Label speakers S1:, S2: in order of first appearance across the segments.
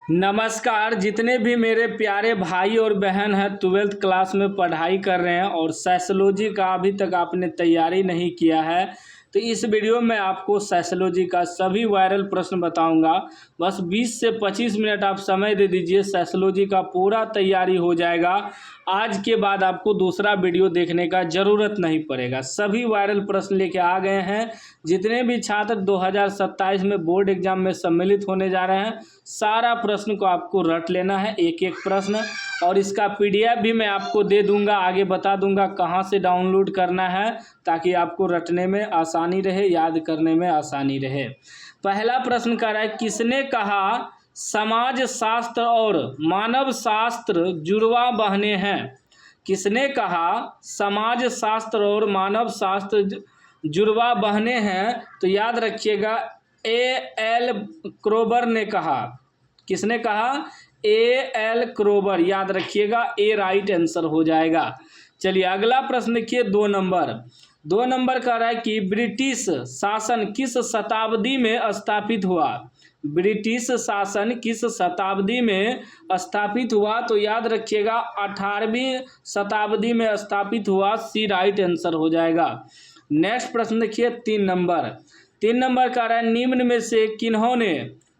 S1: नमस्कार। जितने भी मेरे प्यारे भाई और बहन हैं 12th क्लास में पढ़ाई कर रहे हैं और साइकोलॉजी का अभी तक आपने तैयारी नहीं किया है, तो इस वीडियो में आपको साइकोलॉजी का सभी वायरल प्रश्न बताऊंगा। बस 20 से 25 मिनट आप समय दे दीजिए, साइकोलॉजी का पूरा तैयारी हो जाएगा। आज के बाद आपको दूसरा वीडियो देखने का ज़रूरत नहीं पड़ेगा। सभी वायरल प्रश्न लेके आ गए हैं। जितने भी छात्र 2027 में बोर्ड एग्जाम में सम्मिलित होने जा रहे हैं, सारा प्रश्न को आपको रट लेना है, एक एक प्रश्न। और इसका PDF भी मैं आपको दे दूंगा, आगे बता दूंगा कहाँ से डाउनलोड करना है, ताकि आपको रटने में आसानी रहे, याद करने में आसानी रहे। पहला प्रश्न कह रहा है, किसने कहा समाज शास्त्र और मानव शास्त्र जुड़वा बहने हैं? किसने कहा समाज शास्त्र और मानव शास्त्र जुड़वा बहने हैं? तो याद रखिएगा, A.L. क्रोबर ने कहा। किसने कहा? A.L. क्रोबर। याद रखिएगा, ए राइट आंसर हो जाएगा। चलिए अगला प्रश्न देखिए, 2 नंबर कह रहा है कि ब्रिटिश शासन किस शताब्दी में स्थापित हुआ? ब्रिटिश शासन किस शताब्दी में स्थापित हुआ? तो याद रखिएगा 18वीं शताब्दी में स्थापित हुआ। सी राइट आंसर हो जाएगा। नेक्स्ट प्रश्न देखिए, 3 नंबर कह रहा है, निम्न में से किन्होंने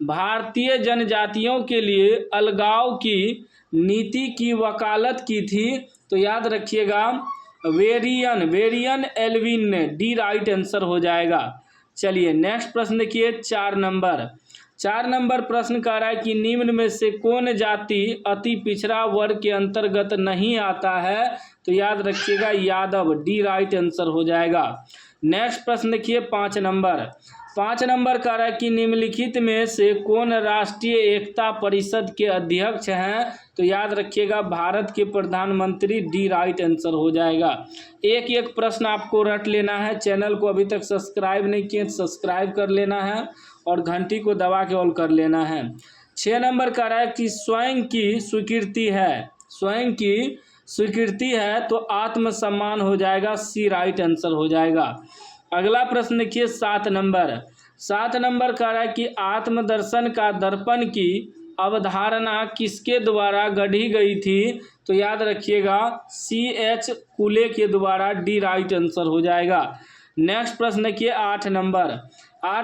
S1: भारतीय जनजातियों के लिए अलगाव की नीति की वकालत की थी? तो याद रखिएगा, वेरियन एल्विन ने। डी राइट आंसर हो जाएगा। चलिए नेक्स्ट प्रश्न देखिए, 4 नंबर प्रश्न कह रहा है कि निम्न में से कौन जाति अति पिछड़ा वर्ग के अंतर्गत नहीं आता है? तो याद रखिएगा, यादव। डी राइट आंसर हो जाएगा। नेक्स्ट प्रश्न देखिए, 5 नंबर कह रहा है कि निम्नलिखित में से कौन राष्ट्रीय एकता परिषद के अध्यक्ष हैं? तो याद रखिएगा, भारत के प्रधानमंत्री। डी राइट आंसर हो जाएगा। एक एक प्रश्न आपको रट लेना है। चैनल को अभी तक सब्सक्राइब नहीं किए तो सब्सक्राइब कर लेना है और घंटी को दबा के ऑल कर लेना है। 6 नंबर कह रहा है कि स्वयं की स्वीकृति है तो आत्मसम्मान हो जाएगा। सी राइट आंसर हो जाएगा। अगला प्रश्न देखिए, 7 नंबर कह रहा है कि आत्मदर्शन का दर्पण की अवधारणा किसके द्वारा गढ़ी गई थी? तो याद रखिएगा, C.H. कुले के द्वारा। डी राइट आंसर हो जाएगा। नेक्स्ट प्रश्न देखिए, 8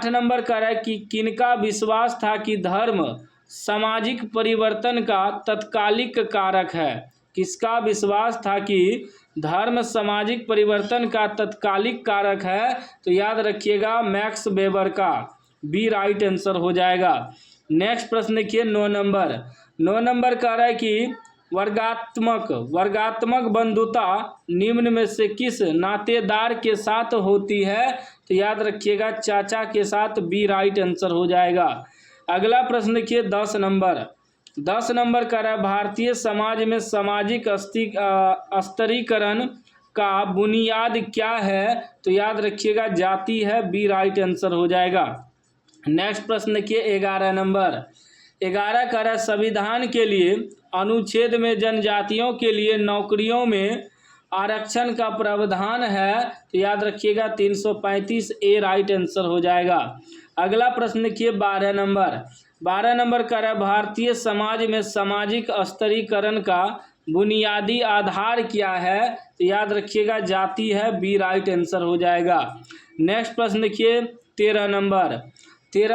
S1: नंबर कह रहा है कि किनका विश्वास था कि धर्म सामाजिक परिवर्तन का तत्कालिक कारक है? किसका विश्वास था कि धर्म सामाजिक परिवर्तन का तत्कालिक कारक है? तो याद रखिएगा, मैक्स वेबर का। बी राइट आंसर हो जाएगा। नेक्स्ट प्रश्न देखिए, 9 नंबर कह रहा है कि वर्गात्मक बंधुता निम्न में से किस नातेदार के साथ होती है? तो याद रखिएगा, चाचा के साथ। बी राइट आंसर हो जाएगा। अगला प्रश्न देखिए, 10 नंबर कह रहा है, भारतीय समाज में सामाजिक स्तरीकरण का बुनियाद क्या है? तो याद रखिएगा, जाति है। बी राइट आंसर हो जाएगा। नेक्स्ट प्रश्न देखिए, 11 नंबर कह रहा है, संविधान के लिए अनुच्छेद में जनजातियों के लिए नौकरियों में आरक्षण का प्रावधान है? तो याद रखिएगा, 335। ए राइट आंसर हो जाएगा। अगला प्रश्न देखिए, 12 नंबर कह रहा है, भारतीय समाज में सामाजिक स्तरीकरण का बुनियादी आधार क्या है? तो याद रखिएगा, जाति है। बी राइट आंसर हो जाएगा। नेक्स्ट प्रश्न देखिए, 13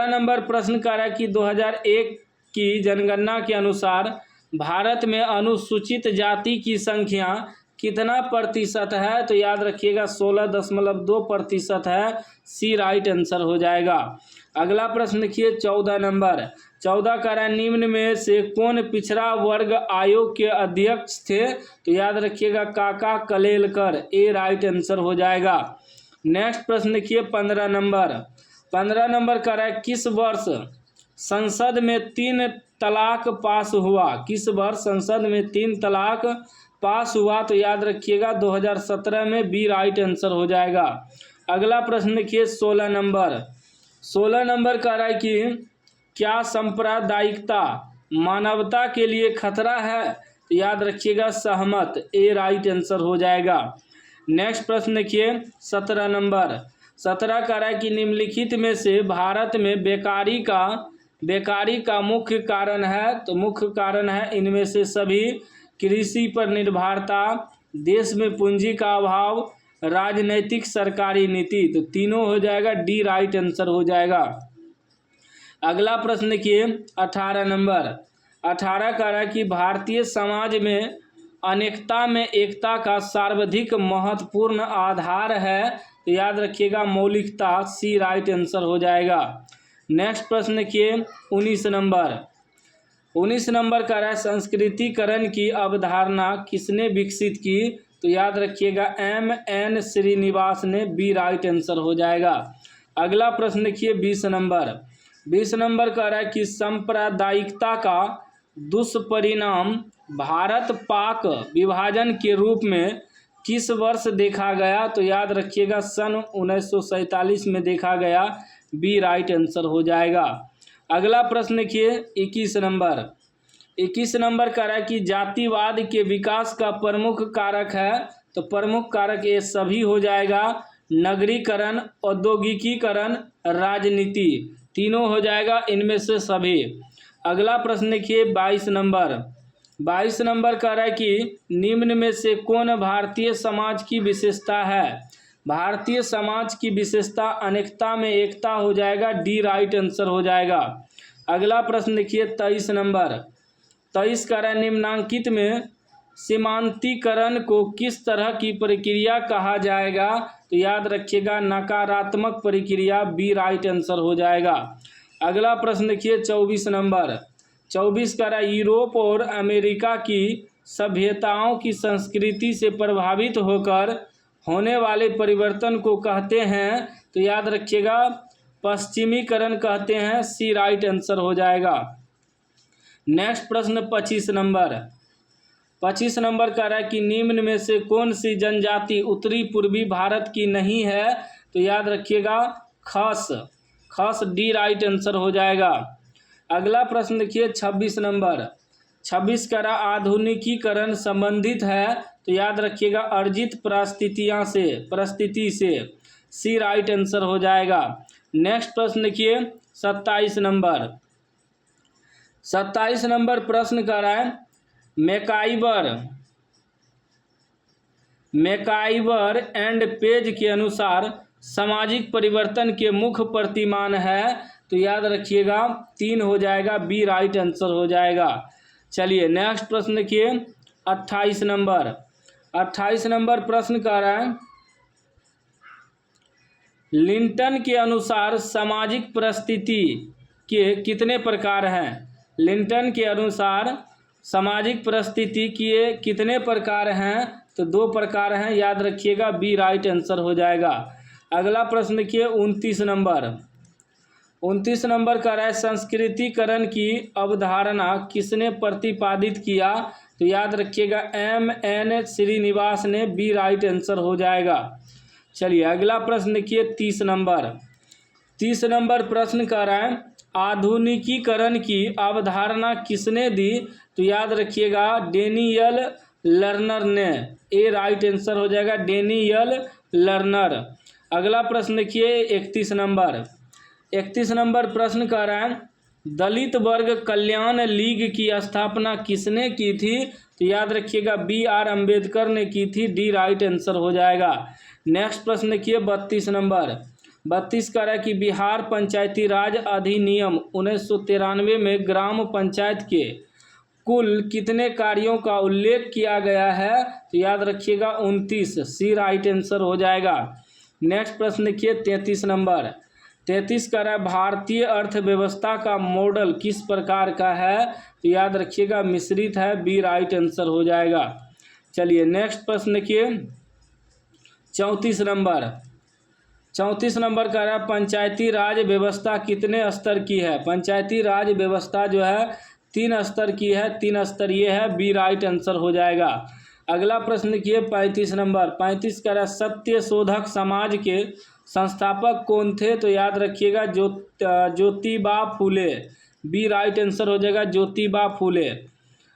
S1: नंबर प्रश्न कह रहा है कि 2001 की जनगणना के अनुसार भारत में अनुसूचित जाति की संख्या कितना प्रतिशत है? तो याद रखिएगा, 16.2% है। सी राइट आंसर हो जाएगा। अगला प्रश्न देखिए, 14 नंबर कह रहा है, निम्न में से कौन पिछड़ा वर्ग आयोग के अध्यक्ष थे? तो याद रखिएगा, काका कलेलकर। ए राइट आंसर हो जाएगा। नेक्स्ट प्रश्न देखिए, 15 नंबर कह रहा है, किस वर्ष संसद में 3 तलाक पास हुआ? किस वर्ष संसद में 3 तलाक पास हुआ? तो याद रखिएगा, 2017 में। बी राइट आंसर हो जाएगा। अगला प्रश्न देखिए, 16 नंबर कह रहा है कि क्या सांप्रदायिकता मानवता के लिए खतरा है? तो याद रखिएगा, सहमत। ए राइट आंसर हो जाएगा। नेक्स्ट प्रश्न देखिए, 17 कह रहा है कि निम्नलिखित में से भारत में बेकारी का बेकारी का मुख्य कारण है, तो मुख्य कारण है इनमें से सभी। कृषि पर निर्भरता, देश में पूंजी का अभाव, राजनैतिक सरकारी नीति, तो तीनों हो जाएगा, डी राइट आंसर हो जाएगा। अगला प्रश्न देखिए 18 नंबर। 18 कह रहा है कि भारतीय समाज में अनेकता में एकता का सर्वाधिक महत्वपूर्ण आधार है, तो याद रखिएगा मौलिकता, सी राइट आंसर हो जाएगा। नेक्स्ट प्रश्न देखिए 19 नंबर। 19 नंबर कह रहा है संस्कृतिकरण की अवधारणा किसने विकसित की, तो याद रखिएगा M.N. श्रीनिवास ने, बी राइट आंसर हो जाएगा। अगला प्रश्न देखिए 20 नंबर। 20 नंबर कह रहा है कि सांप्रदायिकता का दुष्परिणाम भारत पाक विभाजन के रूप में किस वर्ष देखा गया, तो याद रखिएगा सन 1947 में देखा गया, बी राइट आंसर हो जाएगा। अगला प्रश्न देखिए 21 नंबर। 21 नंबर कह रहा है कि जातिवाद के विकास का प्रमुख कारक है, तो प्रमुख कारक ये सभी हो जाएगा, नगरीकरण, औद्योगिकीकरण, राजनीति, तीनों हो जाएगा इनमें से सभी। अगला प्रश्न देखिए 22 नंबर। 22 नंबर कह रहा है कि निम्न में से कौन भारतीय समाज की विशेषता है, भारतीय समाज की विशेषता अनेकता में एकता हो जाएगा, डी राइट आंसर हो जाएगा। अगला प्रश्न देखिए 23 नंबर। 23 कह रहा है निम्नांकित में सीमांतीकरण को किस तरह की प्रक्रिया कहा जाएगा, तो याद रखिएगा नकारात्मक प्रक्रिया, बी राइट आंसर हो जाएगा। अगला प्रश्न देखिए 24 नंबर। 24 कह रहा है यूरोप और अमेरिका की सभ्यताओं की संस्कृति से प्रभावित होकर होने वाले परिवर्तन को कहते हैं, तो याद रखिएगा पश्चिमीकरण कहते हैं, सी राइट आंसर हो जाएगा। नेक्स्ट प्रश्न 25 नंबर। 25 नंबर कह रहा है कि निम्न में से कौन सी जनजाति उत्तरी पूर्वी भारत की नहीं है, तो याद रखिएगा खस, डी राइट आंसर हो जाएगा। अगला प्रश्न देखिए 26 नंबर। 26 कह रहा आधुनिकीकरण संबंधित है, तो याद रखिएगा अर्जित परिस्थिति से, सी राइट आंसर हो जाएगा। नेक्स्ट प्रश्न देखिए 27 नंबर। 27 नंबर प्रश्न कह रहा है मैकाइवर एंड पेज के अनुसार सामाजिक परिवर्तन के मुख्य प्रतिमान है, तो याद रखिएगा 3 हो जाएगा, बी राइट आंसर हो जाएगा। चलिए नेक्स्ट प्रश्न देखिए 28 नंबर। 28 नंबर प्रश्न कह रहा है लिंटन के अनुसार सामाजिक परिस्थिति के कितने प्रकार हैं, लिंटन के अनुसार सामाजिक परिस्थिति के कितने प्रकार हैं, तो 2 प्रकार हैं, याद रखिएगा बी राइट आंसर हो जाएगा। अगला प्रश्न देखिए 29 नंबर। 29 नंबर कह रहा है संस्कृतिकरण की अवधारणा किसने प्रतिपादित किया, तो याद रखिएगा M.N. श्रीनिवास ने, बी राइट आंसर हो जाएगा। चलिए अगला प्रश्न देखिए 30 नंबर। 30 नंबर प्रश्न कह रहा है आधुनिकीकरण की अवधारणा किसने दी, तो याद रखिएगा डेनियल लर्नर ने, ए राइट आंसर हो जाएगा, डेनियल लर्नर। अगला प्रश्न देखिए 31 नंबर। 31 नंबर प्रश्न कह रहा है दलित वर्ग कल्याण लीग की स्थापना किसने की थी, तो याद रखिएगा B.R. अम्बेडकर ने की थी, डी राइट आंसर हो जाएगा। नेक्स्ट प्रश्न देखिए 32 नंबर। 32 कह रहा है कि बिहार पंचायती राज अधिनियम 1993 में ग्राम पंचायत के कुल कितने कार्यों का उल्लेख किया गया है, तो याद रखिएगा 29, सी राइट आंसर हो जाएगा। नेक्स्ट प्रश्न देखिए 33 नंबर। 33 कह रहा है भारतीय अर्थव्यवस्था का मॉडल किस प्रकार का है, तो याद रखिएगा मिश्रित है, बी राइट आंसर हो जाएगा। चलिए नेक्स्ट प्रश्न देखिए 34 नंबर। 34 नंबर कह रहा है पंचायती राज व्यवस्था कितने स्तर की है, पंचायती राज व्यवस्था जो है 3 स्तर की है, 3 स्तरीय है, बी राइट आंसर हो जाएगा। अगला प्रश्न देखिए 35 नंबर। 35 कह रहा है सत्यशोधक समाज के संस्थापक कौन थे, तो याद रखिएगा Jyotiba Phule, B right answer हो जाएगा, ज्योतिबा फूले।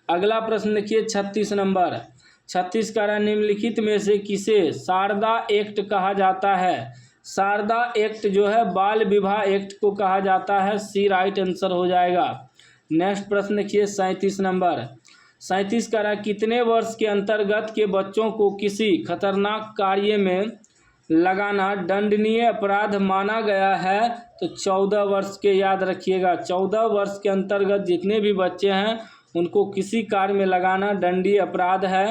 S1: अगला प्रश्न देखिए 36 नंबर। 36 कह रहा है निम्नलिखित में से किसे शारदा एक्ट कहा जाता है, शारदा एक्ट जो है बाल विवाह एक्ट को कहा जाता है, सी राइट आंसर हो जाएगा। नेक्स्ट प्रश्न देखिए 37 नंबर। 37 का रहा कितने वर्ष के अंतर्गत के बच्चों को किसी खतरनाक कार्य में लगाना दंडनीय अपराध माना गया है? तो 14 वर्ष के, याद रखिएगा 14 वर्ष के अंतर्गत जितने भी बच्चे हैं उनको किसी कार्य में लगाना दंडनीय अपराध है।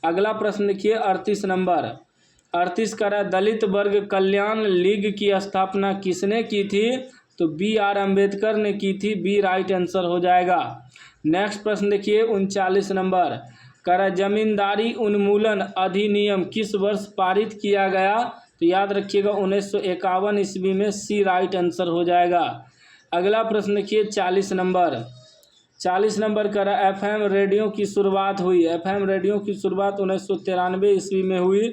S1: अगला प्रश्न देखिए 38 नंबर। 38 का रहा दलित वर्ग कल्याण लीग की स्थापना किसने की थी? तो BR अम्बेडकर ने की थी, बी राइट आंसर हो जाएगा। नेक्स्ट प्रश्न देखिए 39 नंबर। कह जमींदारी उन्मूलन अधिनियम किस वर्ष पारित किया गया? तो याद रखिएगा 1951 ईस्वी में, सी राइट आंसर हो जाएगा। अगला प्रश्न देखिए 40 नंबर। 40 नंबर का FM रेडियो की शुरुआत हुई, FM रेडियो की शुरुआत 1993 ईस्वी में हुई,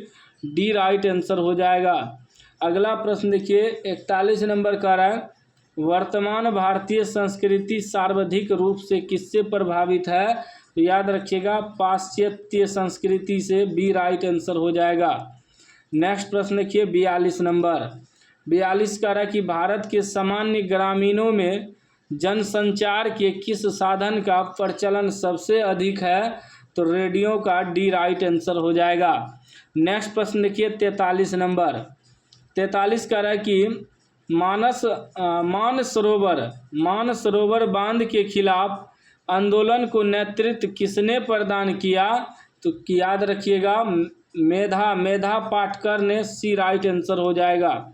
S1: डी राइट आंसर हो जाएगा। अगला प्रश्न देखिए 41 नंबर का है वर्तमान भारतीय संस्कृति सर्वाधिक रूप से किससे प्रभावित है? तो याद रखिएगा पाश्चात्य संस्कृति से, बी राइट आंसर हो जाएगा। नेक्स्ट प्रश्न देखिए 42 नंबर। 42 का है कि भारत के सामान्य ग्रामीणों में जनसंचार के किस साधन का प्रचलन सबसे अधिक है? तो रेडियो का, डी राइट आंसर हो जाएगा। नेक्स्ट प्रश्न देखिए 43 नंबर। 43 का है कि मानसरोवर बांध के खिलाफ आंदोलन को नेतृत्व किसने प्रदान किया? तो याद रखिएगा मेधा पाटकर ने, सी राइट आंसर हो जाएगा।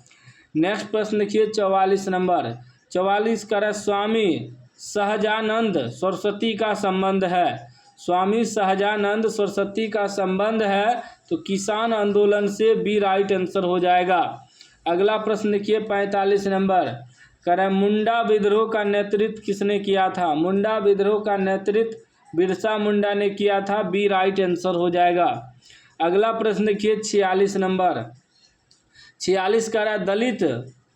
S1: नेक्स्ट प्रश्न देखिए 44 नंबर। 44 का स्वामी सहजानंद सरस्वती का संबंध है, स्वामी सहजानंद सरस्वती का संबंध है तो किसान आंदोलन से, बी राइट आंसर हो जाएगा। अगला प्रश्न देखिए 45 नंबर। कह रहे मुंडा विद्रोह का नेतृत्व किसने किया था? मुंडा विद्रोह का नेतृत्व बिरसा मुंडा ने किया था, बी राइट आंसर हो जाएगा। अगला प्रश्न देखिए 46 नंबर। 46 का रहा दलित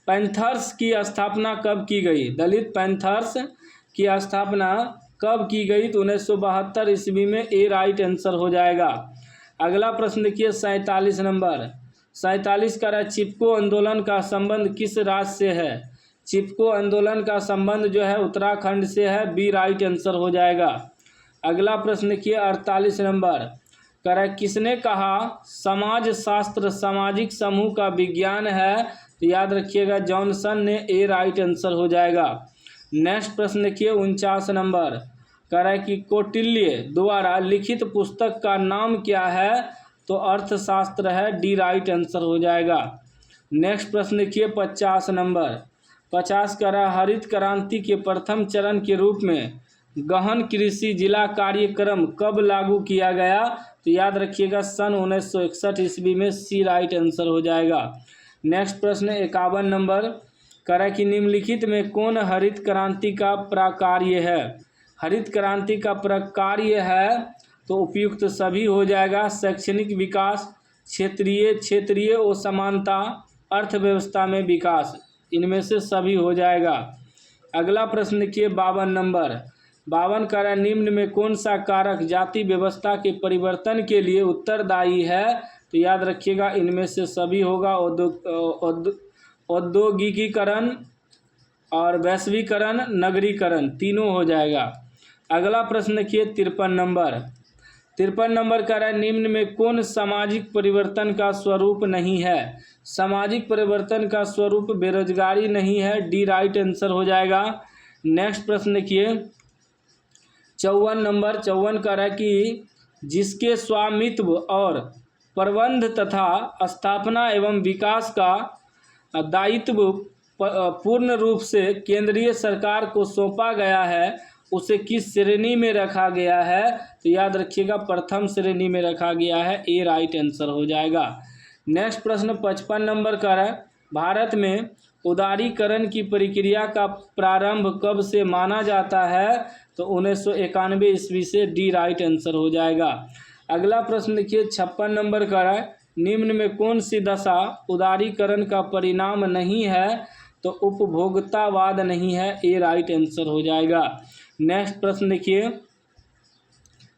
S1: पैंथर्स की स्थापना कब की गई? दलित पैंथर्स की स्थापना कब की गई? तो 1972 ईस्वी में, ए राइट आंसर हो जाएगा। अगला प्रश्न देखिए 47 नंबर। 47 का रहा चिपको आंदोलन का संबंध किस राज्य से है? चिपको आंदोलन का संबंध जो है उत्तराखंड से है, बी राइट आंसर हो जाएगा। अगला प्रश्न देखिए 48 नंबर। कह रहा किसने कहा समाज शास्त्र सामाजिक समूह का विज्ञान है? तो याद रखिएगा जॉनसन ने, ए राइट आंसर हो जाएगा। नेक्स्ट प्रश्न देखिए 49 नंबर। कह रहा है कि कौटिल्य द्वारा लिखित पुस्तक का नाम क्या है? तो अर्थशास्त्र है, डी राइट आंसर हो जाएगा। नेक्स्ट प्रश्न देखिए 50 नंबर। 50 का रहा हरित क्रांति के प्रथम चरण के रूप में गहन कृषि जिला कार्यक्रम कब लागू किया गया? तो याद रखिएगा सन 1961 ईस्वी में, सी राइट आंसर हो जाएगा। नेक्स्ट प्रश्न 51 नंबर। कह कि निम्नलिखित में कौन हरित क्रांति का प्रकार्य है? हरित क्रांति का प्रकार्य है तो उपयुक्त सभी हो जाएगा। शैक्षणिक विकास, क्षेत्रीय असमानता, अर्थव्यवस्था में विकास, इनमें से सभी हो जाएगा। अगला प्रश्न देखिए 52 नंबर। 52 का निम्न में कौन सा कारक जाति व्यवस्था के परिवर्तन के लिए उत्तरदायी है? तो याद रखिएगा इनमें से सभी होगा। औद्योगिकीकरण और वैश्वीकरण, नगरीकरण, तीनों हो जाएगा। अगला प्रश्न देखिए 53 नंबर। 53 नंबर का है निम्न में कौन सामाजिक परिवर्तन का स्वरूप नहीं है? सामाजिक परिवर्तन का स्वरूप बेरोजगारी नहीं है, डी राइट आंसर हो जाएगा। नेक्स्ट प्रश्न देखिए 54 नंबर। 54 का है कि जिसके स्वामित्व और प्रबंध तथा स्थापना एवं विकास का दायित्व पूर्ण रूप से केंद्रीय सरकार को सौंपा गया है उसे किस श्रेणी में रखा गया है? तो याद रखिएगा प्रथम श्रेणी में रखा गया है, ए राइट आंसर हो जाएगा। नेक्स्ट प्रश्न 55 नंबर का है भारत में उदारीकरण की प्रक्रिया का प्रारंभ कब से माना जाता है? तो 1991 ईस्वी से, डी राइट आंसर हो जाएगा। अगला प्रश्न देखिए 56 नंबर का है निम्न में कौन सी दशा उदारीकरण का परिणाम नहीं है? तो उपभोक्तावाद नहीं है, ए राइट आंसर हो जाएगा। नेक्स्ट प्रश्न देखिए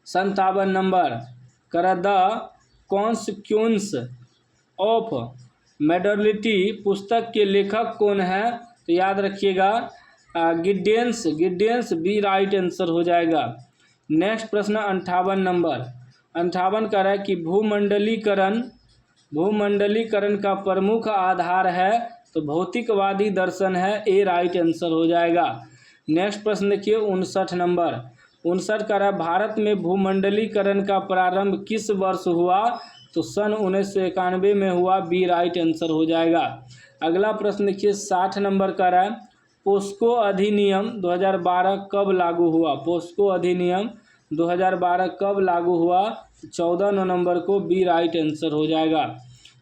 S1: 57 नंबर। कर द कॉन्सिक्वेंस ऑफ मेडोलिटी पुस्तक के लेखक कौन है? तो याद रखिएगा गिड्डेंस बी राइट आंसर हो जाएगा। नेक्स्ट प्रश्न 58 नंबर। 58 कह रहा है कि भूमंडलीकरण का प्रमुख आधार है, तो भौतिकवादी दर्शन है, ए राइट आंसर हो जाएगा। नेक्स्ट प्रश्न देखिए 59 नंबर। 59 कह रहा है भारत में भूमंडलीकरण का प्रारंभ किस वर्ष हुआ? तो सन 1991 में हुआ, बी राइट आंसर हो जाएगा। अगला प्रश्न देखिए 60 नंबर कह रहा है पोस्को अधिनियम 2012 कब लागू हुआ? पोस्को अधिनियम 2012 कब लागू हुआ? 14 नवंबर को, बी राइट आंसर हो जाएगा।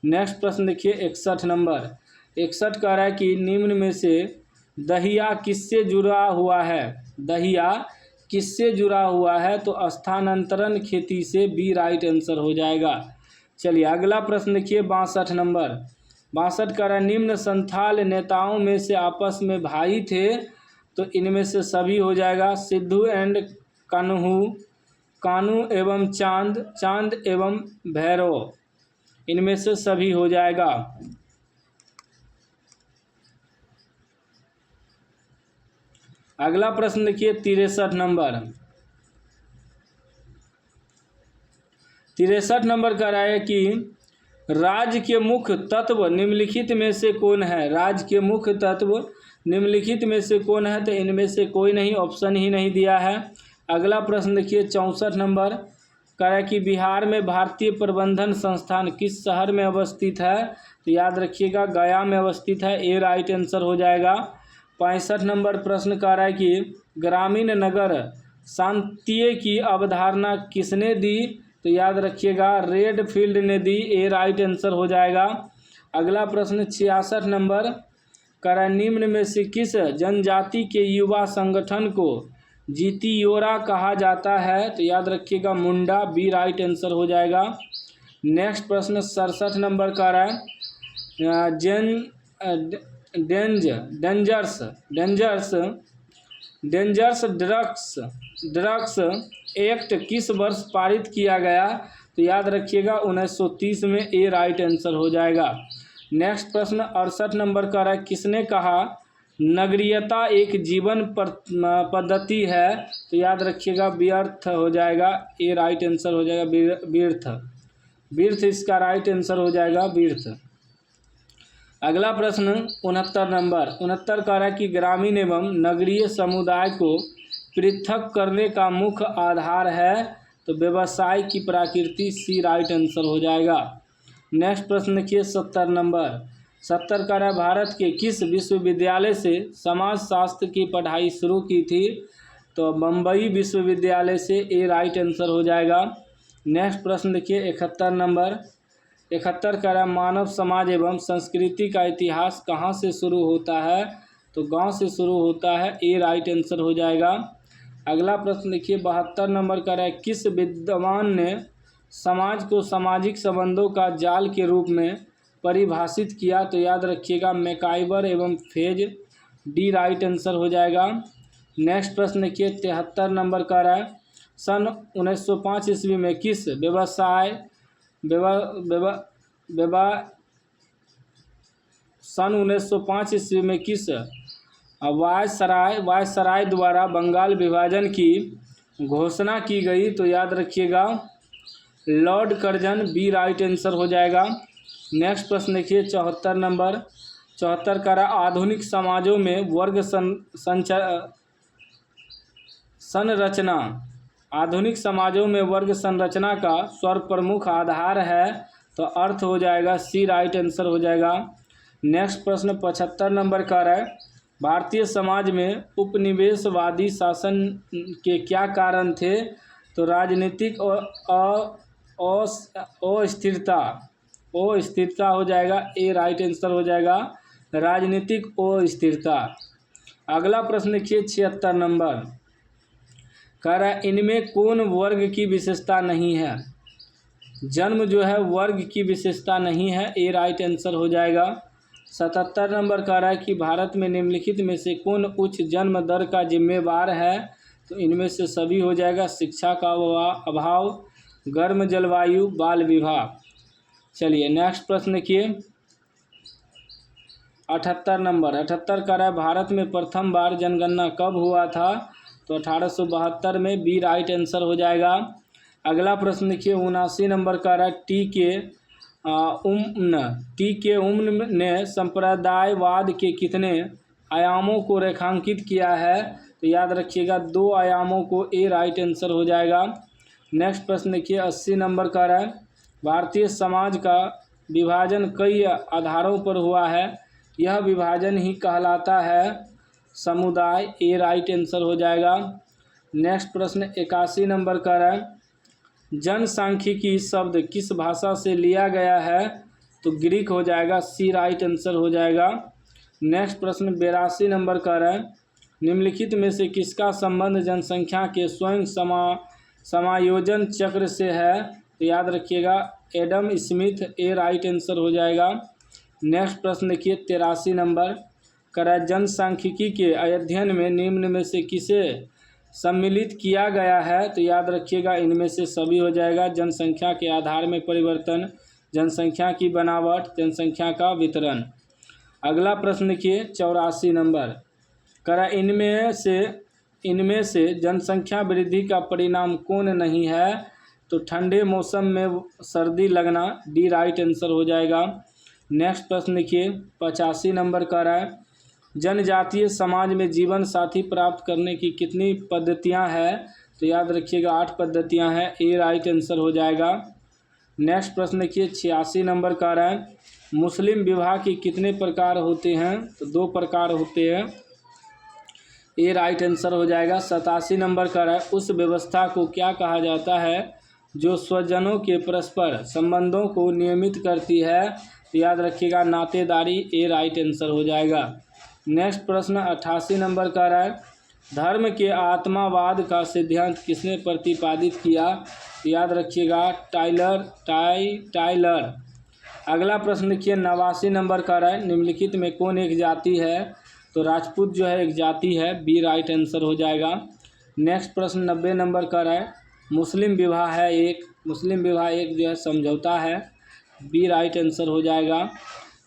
S1: नेक्स्ट प्रश्न देखिए 61 नंबर। 61 कह रहा है कि निम्न में से दहिया किससे जुड़ा हुआ है? दहिया किससे जुड़ा हुआ है? तो स्थानांतरण खेती से, बी राइट आंसर हो जाएगा। चलिए अगला प्रश्न देखिए 62 नंबर। 62 कह रहा है निम्न संथाल नेताओं में से आपस में भाई थे, तो इनमें से सभी हो जाएगा। सिद्धू एंड कानू एवं चांद एवं भैरव, इनमें से सभी हो जाएगा। अगला प्रश्न देखिए 63 नंबर। 63 नंबर कह रहा है कि राज्य के मुख्य तत्व निम्नलिखित में से कौन है? राज्य के मुख्य तत्व निम्नलिखित में से कौन है? तो इनमें से कोई नहीं, ऑप्शन ही नहीं दिया है। अगला प्रश्न देखिए 64 नंबर कह रहा है कि बिहार में भारतीय प्रबंधन संस्थान किस शहर में अवस्थित है? तो याद रखिएगा गया में अवस्थित है, ए राइट आंसर हो जाएगा। 65 नंबर प्रश्न कह रहा है कि ग्रामीण नगर शांति की अवधारणा किसने दी? तो याद रखिएगा रेडफील्ड ने दी, ए राइट आंसर हो जाएगा। अगला प्रश्न 66 नंबर कह रहा है निम्न में से किस जनजाति के युवा संगठन को जीतियोरा कहा जाता है? तो याद रखिएगा मुंडा, बी राइट आंसर हो जाएगा। नेक्स्ट प्रश्न 67 नंबर कह रहा है डेंजर्स ड्रग्स एक्ट किस वर्ष पारित किया गया? तो याद रखिएगा 1930 में, ए राइट आंसर हो जाएगा। नेक्स्ट प्रश्न 68 नंबर का है किसने कहा नगरीयता एक जीवन पद्धति है? तो याद रखिएगा व्यर्थ हो जाएगा, ए राइट आंसर हो जाएगा व्यर्थ इसका राइट आंसर हो जाएगा व्यर्थ। अगला प्रश्न 69 नंबर 69 कह रहा है कि ग्रामीण एवं नगरीय समुदाय को पृथक करने का मुख्य आधार है? तो व्यवसाय की प्रकृति, सी राइट आंसर हो जाएगा। नेक्स्ट प्रश्न देखिए 70 नंबर 70 कह रहा है भारत के किस विश्वविद्यालय से समाजशास्त्र की पढ़ाई शुरू की थी? तो बम्बई विश्वविद्यालय से, ए राइट आंसर हो जाएगा। नेक्स्ट प्रश्न देखिए 71 नंबर 71 कह रहा है मानव समाज एवं संस्कृति का इतिहास कहाँ से शुरू होता है? तो गांव से शुरू होता है, ए राइट आंसर हो जाएगा। अगला प्रश्न देखिए 72 नंबर कह रहा है किस विद्वान ने समाज को सामाजिक संबंधों का जाल के रूप में परिभाषित किया? तो याद रखिएगा मैकाइवर एवं फेज, डी राइट आंसर हो जाएगा। नेक्स्ट प्रश्न देखिए 73 नंबर कह रहा है सन 1905 ईस्वी में किस सन 1905 ईस्वी में किस वायसराय द्वारा बंगाल विभाजन की घोषणा की गई? तो याद रखिएगा Lord Curzon, B right answer हो जाएगा। नेक्स्ट प्रश्न देखिए 74 नंबर 74 का आधुनिक समाजों में वर्ग संरचना आधुनिक समाजों में वर्ग संरचना का सर्वप्रमुख आधार है? तो अर्थ हो जाएगा, सी राइट आंसर हो जाएगा। नेक्स्ट प्रश्न 75 नंबर का है भारतीय समाज में उपनिवेशवादी शासन के क्या कारण थे? तो राजनीतिक अस्थिरता हो जाएगा, ए राइट आंसर हो जाएगा राजनीतिक अस्थिरता। अगला प्रश्न देखिए 76 नंबर कह रहा है इनमें कौन वर्ग की विशेषता नहीं है? जन्म जो है वर्ग की विशेषता नहीं है, ए राइट आंसर हो जाएगा। 77 नंबर कह रहा है कि भारत में निम्नलिखित में से कौन उच्च जन्म दर का जिम्मेवार है? तो इनमें से सभी हो जाएगा शिक्षा का अभाव, गर्म जलवायु, बाल विवाह। चलिए नेक्स्ट प्रश्न देखिए 78 नंबर। 78 कह रहा है भारत में प्रथम बार जनगणना कब हुआ था? तो 1872 में, बी राइट आंसर हो जाएगा। अगला प्रश्न देखिए 79 नंबर का रहा है टी के उम्न ने संप्रदायवाद के कितने आयामों को रेखांकित किया है? तो याद रखिएगा 2 आयामों को, ए राइट आंसर हो जाएगा। नेक्स्ट प्रश्न देखिए 80 नंबर का रहा है भारतीय समाज का विभाजन कई आधारों पर हुआ है, यह विभाजन ही कहलाता है समुदाय, ए राइट आंसर हो जाएगा। नेक्स्ट प्रश्न 81 नंबर का रहा है जनसांख्यिकी शब्द किस भाषा से लिया गया है? तो ग्रीक हो जाएगा, सी राइट आंसर हो जाएगा। नेक्स्ट प्रश्न 82 नंबर का है निम्नलिखित में से किसका संबंध जनसंख्या के स्वयं समायोजन चक्र से है? तो याद रखिएगा एडम स्मिथ, ए राइट आंसर हो जाएगा। नेक्स्ट प्रश्न देखिए 83 नंबर का जनसांख्यिकी के अध्ययन में निम्न में से किसे सम्मिलित किया गया है? तो याद रखिएगा इनमें से सभी हो जाएगा। जनसंख्या के आधार में परिवर्तन, जनसंख्या की बनावट, जनसंख्या का वितरण। अगला प्रश्न देखिए 84 नंबर करा इनमें से जनसंख्या वृद्धि का परिणाम कौन नहीं है? तो ठंडे मौसम में सर्दी लगना, डी राइट आंसर हो जाएगा। नेक्स्ट प्रश्न देखिए 85 नंबर का रहा है जनजातीय समाज में जीवन साथी प्राप्त करने की कितनी पद्धतियां हैं? तो याद रखिएगा 8 पद्धतियां हैं, ए राइट आंसर हो जाएगा। नेक्स्ट प्रश्न देखिए 86 नंबर का रहा है मुस्लिम विवाह के कितने प्रकार होते हैं? तो 2 प्रकार होते हैं, ए राइट आंसर हो जाएगा। 87 नंबर का रहा है उस व्यवस्था को क्या कहा जाता है जो स्वजनों के परस्पर संबंधों को नियमित करती है? तो याद रखिएगा नातेदारी, ए राइट आंसर हो जाएगा। नेक्स्ट प्रश्न 88 नंबर का रहा है धर्म के आत्मावाद का सिद्धांत किसने प्रतिपादित किया? तो याद रखिएगा टाइलर। अगला प्रश्न देखिए 89 नंबर का रहा है निम्नलिखित में कौन एक जाति है? तो राजपूत जो है एक जाति है, बी राइट आंसर हो जाएगा। नेक्स्ट प्रश्न 90 नंबर का रहा है मुस्लिम विवाह एक जो है समझौता है, बी राइट आंसर हो जाएगा।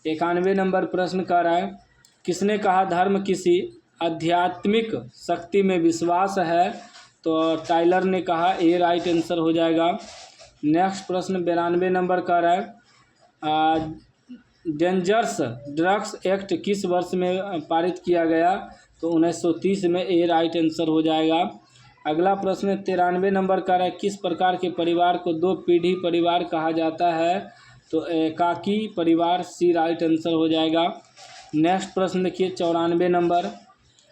S1: 91 नंबर प्रश्न का रहा है किसने कहा धर्म किसी आध्यात्मिक शक्ति में विश्वास है? तो टाइलर ने कहा, ए राइट आंसर हो जाएगा। नेक्स्ट प्रश्न 92 नंबर का रहा है डेंजरस ड्रग्स एक्ट किस वर्ष में पारित किया गया? तो 1930 में, ए राइट आंसर हो जाएगा। अगला प्रश्न 93 नंबर का है किस प्रकार के परिवार को 2 पीढ़ी परिवार कहा जाता है? तो एकाकी परिवार, सी राइट आंसर हो जाएगा। नेक्स्ट प्रश्न देखिए 94 नंबर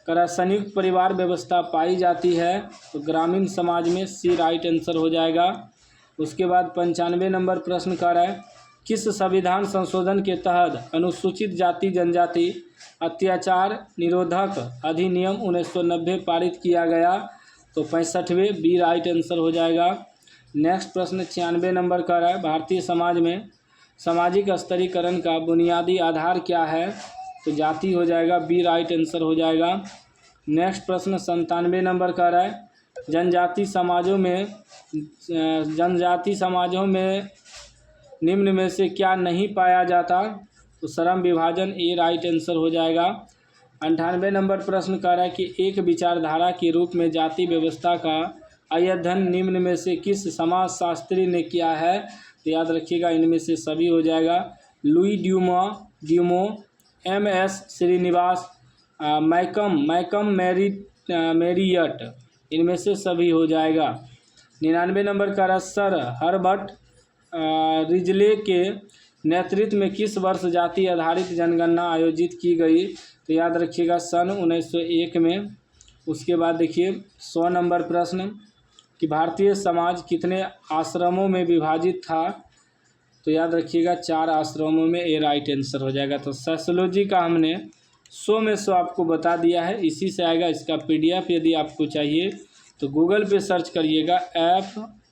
S1: का संयुक्त परिवार व्यवस्था पाई जाती है? तो ग्रामीण समाज में, सी राइट आंसर हो जाएगा। उसके बाद 95 नंबर प्रश्न का है किस संविधान संशोधन के तहत अनुसूचित जाति जनजाति अत्याचार निरोधक अधिनियम 1990 पारित किया गया? तो 65वें, बी राइट आंसर हो जाएगा। नेक्स्ट प्रश्न 96 नंबर का है भारतीय समाज में सामाजिक स्तरीकरण का बुनियादी आधार क्या है? तो जाति हो जाएगा, बी राइट आंसर हो जाएगा। नेक्स्ट प्रश्न 97 नंबर का है जनजाति समाजों में निम्न में से क्या नहीं पाया जाता? तो श्रम विभाजन, ए राइट आंसर हो जाएगा। 98 नंबर प्रश्न का है कि एक विचारधारा के रूप में जाति व्यवस्था का अध्ययन निम्न में से किस समाजशास्त्री ने किया है? तो याद रखिएगा इनमें से सभी हो जाएगा। Louis Dumont, M S. Srinivas, McKim Marriott, इनमें से सभी हो जाएगा। 99 नंबर का सर हर्बर्ट रिजले के नेतृत्व में किस वर्ष जाति आधारित जनगणना आयोजित की गई? तो याद रखिएगा सन 1901 में। उसके बाद देखिए 100 नंबर प्रश्न कि भारतीय समाज कितने आश्रमों में विभाजित था? तो याद रखिएगा 4 आश्रमों में, ए राइट आंसर हो जाएगा। तो सोशियोलॉजी का हमने 100 में 100 आपको बता दिया है, इसी से आएगा। इसका PDF यदि आपको चाहिए तो गूगल पे सर्च करिएगा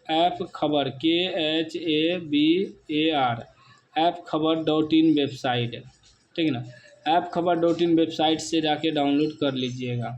S1: ऐप खबर KHABAR appkhabar.in वेबसाइट है, ठीक है ना। appkhabar.in वेबसाइट से जाके डाउनलोड कर लीजिएगा।